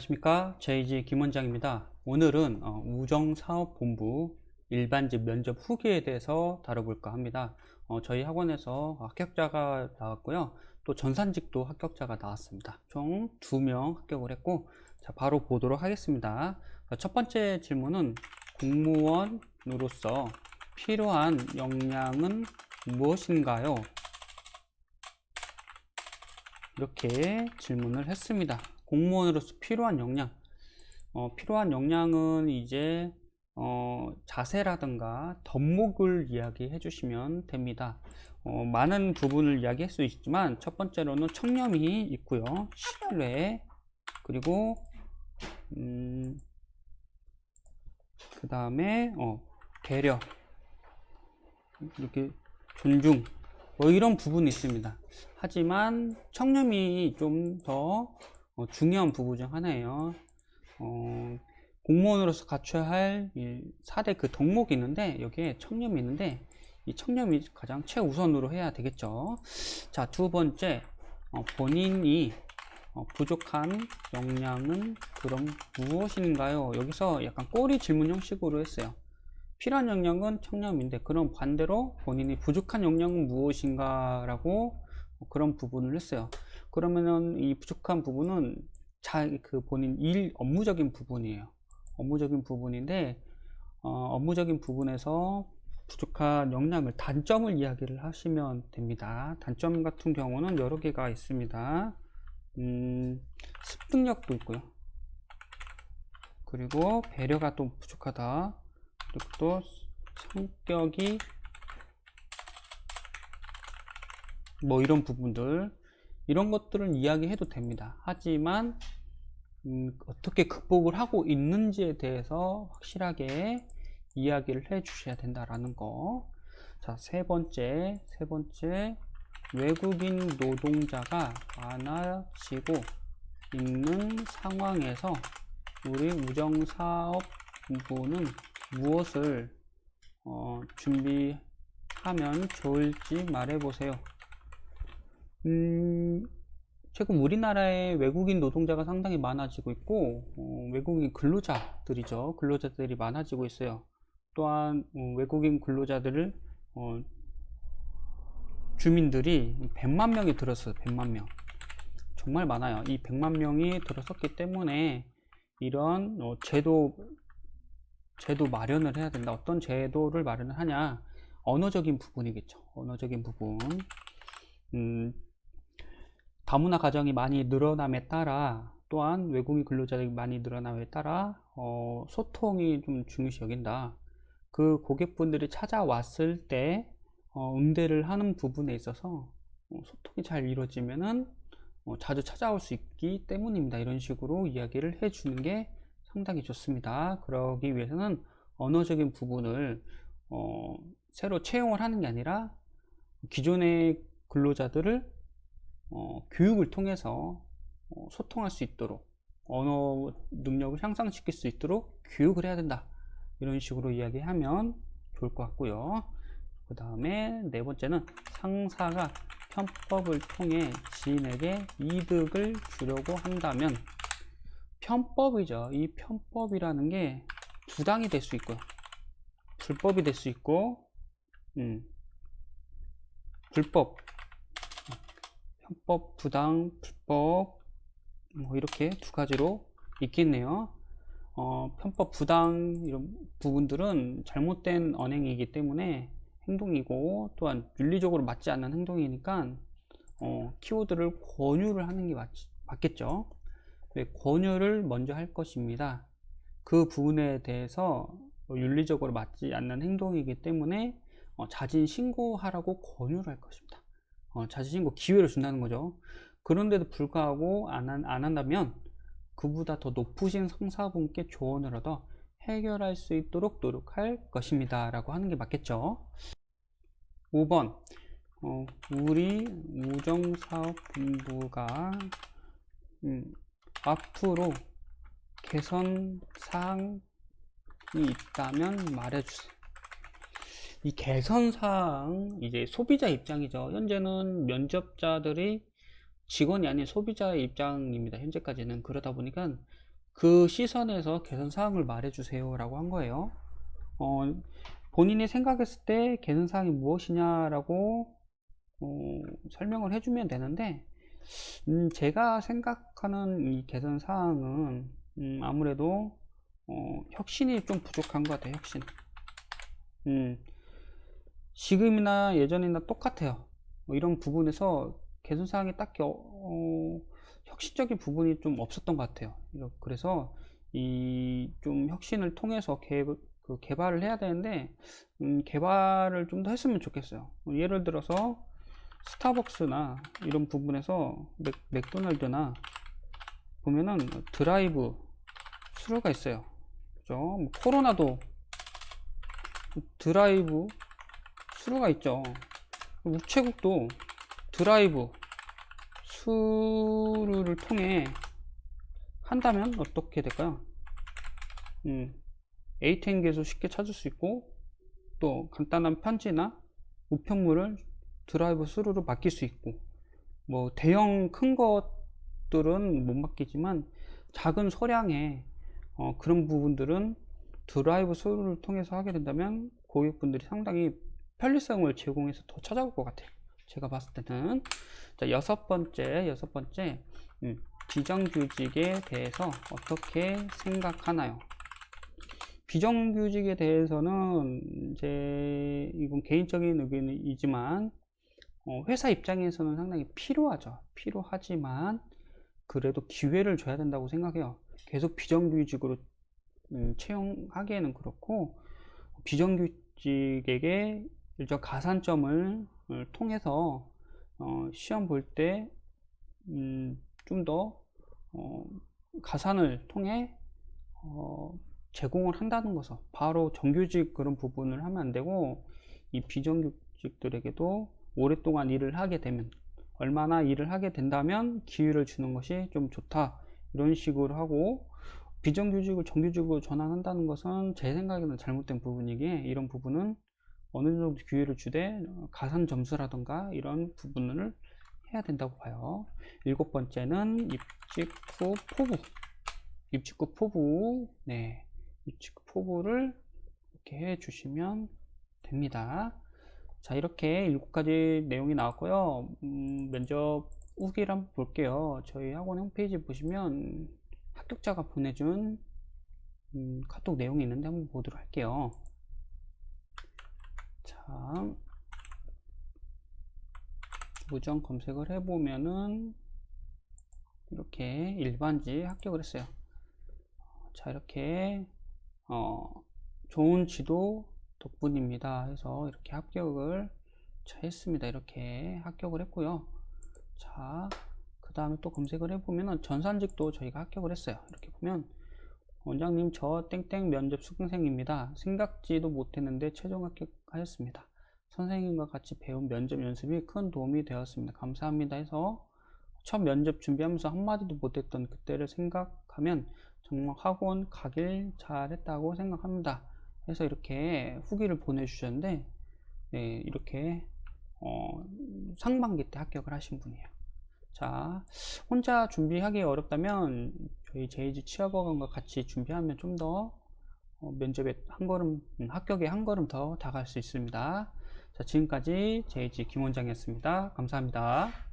안녕하십니까, JG 김원장입니다. 오늘은 우정사업본부 일반직 면접 후기에 대해서 다뤄볼까 합니다. 저희 학원에서 합격자가 나왔고요, 또 전산직도 합격자가 나왔습니다. 총 2명 합격을 했고, 자, 바로 보도록 하겠습니다. 첫 번째 질문은 공무원으로서 필요한 역량은 무엇인가요? 이렇게 질문을 했습니다. 공무원으로서 필요한 역량, 필요한 역량은 이제 자세라든가 덕목을 이야기해 주시면 됩니다. 많은 부분을 이야기할 수 있지만 첫 번째로는 청렴이 있고요, 신뢰, 그리고 그 다음에 배려, 이렇게 존중, 이런 부분이 있습니다. 하지만 청렴이 좀 더 중요한 부분 중 하나예요. 공무원으로서 갖춰야 할 4대 그 덕목이 있는데, 여기에 청렴이 있는데, 이 청렴이 가장 최우선으로 해야 되겠죠. 자, 두 번째, 본인이 부족한 역량은 그럼 무엇인가요? 여기서 약간 꼬리 질문 형식으로 했어요. 필요한 역량은 청렴인데, 그럼 반대로 본인이 부족한 역량은 무엇인가 라고 그런 부분을 했어요. 그러면은 이 부족한 부분은 그 본인 업무적인 부분이에요. 업무적인 부분인데, 업무적인 부분에서 부족한 역량을, 단점을 이야기를 하시면 됩니다. 단점 같은 경우는 여러 개가 있습니다. 습득력도 있고요. 그리고 배려가 또 부족하다. 그리고 또 성격이 이런 부분들, 이런 것들은 이야기해도 됩니다. 하지만 어떻게 극복을 하고 있는지에 대해서 확실하게 이야기를 해 주셔야 된다라는 거. 자, 세 번째, 외국인 노동자가 많아지고 있는 상황에서 우리 우정사업부는 무엇을 준비하면 좋을지 말해보세요. 최근 우리나라에 외국인 노동자가 상당히 많아지고 있고, 외국인 근로자들이죠. 근로자들이 많아지고 있어요. 또한 외국인 근로자들을 주민들이 100만 명이 들었어요. 100만 명. 정말 많아요. 이 100만 명이 들어섰기 때문에 이런 제도 마련을 해야 된다. 어떤 제도를 마련을 하냐? 언어적인 부분이겠죠. 언어적인 부분. 다문화 가정이 많이 늘어남에 따라, 또한 외국인 근로자들이 많이 늘어남에 따라 소통이 좀 중요시 여긴다. 그 고객분들이 찾아왔을 때 응대를 하는 부분에 있어서 소통이 잘 이루어지면은 자주 찾아올 수 있기 때문입니다. 이런 식으로 이야기를 해주는 게 상당히 좋습니다. 그러기 위해서는 언어적인 부분을 새로 채용을 하는 게 아니라 기존의 근로자들을 교육을 통해서 소통할 수 있도록, 언어 능력을 향상시킬 수 있도록 교육을 해야 된다. 이런 식으로 이야기하면 좋을 것 같고요. 그 다음에 네 번째는 상사가 편법을 통해 지인에게 이득을 주려고 한다면, 편법이죠. 이 편법이라는 게 부당이 될 수 있고요, 불법이 될 수 있고, 불법, 편법, 부당, 불법, 이렇게 두 가지로 있겠네요. 편법, 부당 이런 부분들은 잘못된 언행이기 때문에 행동이고, 또한 윤리적으로 맞지 않는 행동이니까 키워드를 권유를 하는 게 맞겠죠. 권유를 먼저 할 것입니다. 그 부분에 대해서 윤리적으로 맞지 않는 행동이기 때문에 자진 신고하라고 권유를 할 것입니다. 자진 신고 기회를 준다는 거죠. 그런데도 불구하고 안 한다면 그보다 더 높으신 상사분께 조언을 얻어 해결할 수 있도록 노력할 것입니다 라고 하는 게 맞겠죠. 5번, 우리 우정사업본부가 앞으로 개선사항이 있다면 말해주세요. 이 개선사항, 이제 소비자 입장이죠. 현재는 면접자들이 직원이 아닌 소비자의 입장입니다. 현재까지는. 그러다 보니까 그 시선에서 개선 사항을 말해 주세요 라고 한 거예요. 본인이 생각했을 때 개선 사항이 무엇이냐라고 설명을 해주면 되는데, 제가 생각하는 이 개선 사항은 아무래도 혁신이 좀 부족한 것 같아요. 혁신. 지금이나 예전이나 똑같아요. 이런 부분에서 개선 사항이 딱히 혁신적인 부분이 좀 없었던 것 같아요. 그래서 이 좀 혁신을 통해서 개발을 해야 되는데, 개발을 좀 더 했으면 좋겠어요. 예를 들어서 스타벅스나 이런 부분에서 맥도날드나 보면은 드라이브 스루가 있어요. 그죠? 뭐 코로나도 드라이브 스루가 있죠. 우체국도 드라이브 스루를 통해 한다면 어떻게 될까요? ATM 쉽게 찾을 수 있고, 또 간단한 편지나 우편물을 드라이브 스루로 맡길 수 있고, 뭐 대형 큰 것들은 못 맡기지만 작은 소량의 그런 부분들은 드라이브 스루를 통해서 하게 된다면 고객분들이 상당히 편리성을 제공해서 더 찾아올 것 같아요. 제가 봤을 때는. 자, 여섯 번째, 비정규직에 대해서 어떻게 생각하나요? 비정규직에 대해서는 이건 개인적인 의견이지만 회사 입장에서는 상당히 필요하지만 그래도 기회를 줘야 된다고 생각해요. 계속 비정규직으로 채용하기에는 그렇고, 비정규직에게 일정 가산점을 통해서 시험 볼 때 좀 더 가산을 통해 제공을 한다는 것은, 바로 정규직 그런 부분을 하면 안 되고, 이 비정규직들에게도 오랫동안 일을 하게 되면, 얼마나 일을 하게 된다면 기회를 주는 것이 좀 좋다, 이런 식으로 하고, 비정규직을 정규직으로 전환한다는 것은 제 생각에는 잘못된 부분이기에, 이런 부분은 어느 정도 기회를 주되 가산 점수라던가 이런 부분을 해야 된다고 봐요. 일곱 번째는 입직 후 포부. 입직 후 포부. 네. 입직 후 포부를 이렇게 해 주시면 됩니다. 자, 이렇게 7가지 내용이 나왔고요. 면접 후기를 한번 볼게요. 저희 학원 홈페이지 보시면 합격자가 보내준 카톡 내용이 있는데 한번 보도록 할게요. 자, 우정 검색을 해보면은 이렇게 일반지 합격을 했어요. 자, 이렇게 좋은 지도 덕분입니다 해서 이렇게 합격을 했습니다. 이렇게 합격을 했고요. 자, 그 다음에 또 검색을 해보면 전산직도 저희가 합격을 했어요. 이렇게 보면, 원장님 저 땡땡 면접 수강생입니다. 생각지도 못했는데 최종 합격하였습니다. 선생님과 같이 배운 면접 연습이 큰 도움이 되었습니다. 감사합니다 해서, 첫 면접 준비하면서 한마디도 못했던 그때를 생각하면 정말 학원 가길 잘했다고 생각합니다 해서 이렇게 후기를 보내주셨는데, 네, 이렇게 상반기 때 합격을 하신 분이에요. 자, 혼자 준비하기 어렵다면 저희 JG 취업학원과 같이 준비하면 좀 더 면접에 합격에 한 걸음 더 다가갈 수 있습니다. 자, 지금까지 JG 김원장이었습니다. 감사합니다.